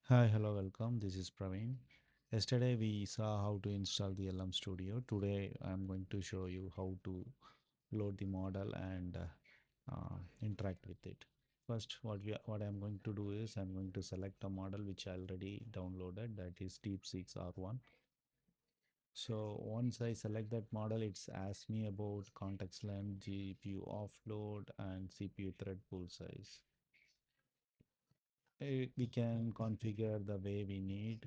Hi, hello, welcome. This is Praveen. Yesterday we saw how to install the LM Studio. Today I'm going to show you how to load the model and interact with it. First, what I'm going to do is I'm going to select a model which I already downloaded, that is DeepSeek R1. So once I select that model, it's asked me about context length, GPU offload, and CPU thread pool size. We can configure the way we need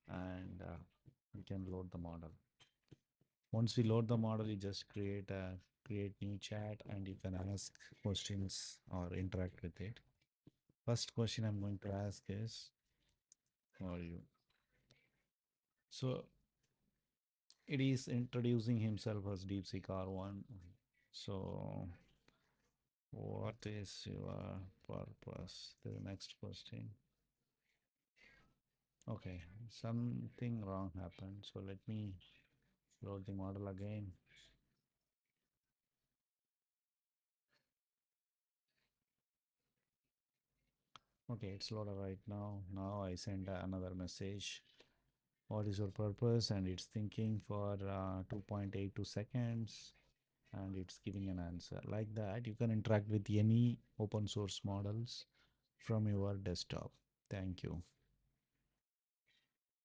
and we can load the model. Once we load the model, you just create new chat and you can ask questions or interact with it. First question I'm going to ask is, how are you? So it is introducing himself as DeepSeek R1. So what is your purpose? The next question. Okay, something wrong happened. So let me load the model again. Okay, it's loaded right now. Now I send another message. What is your purpose? And it's thinking for 2.82 seconds and it's giving an answer. Like that, you can interact with any open source models from your desktop. Thank you.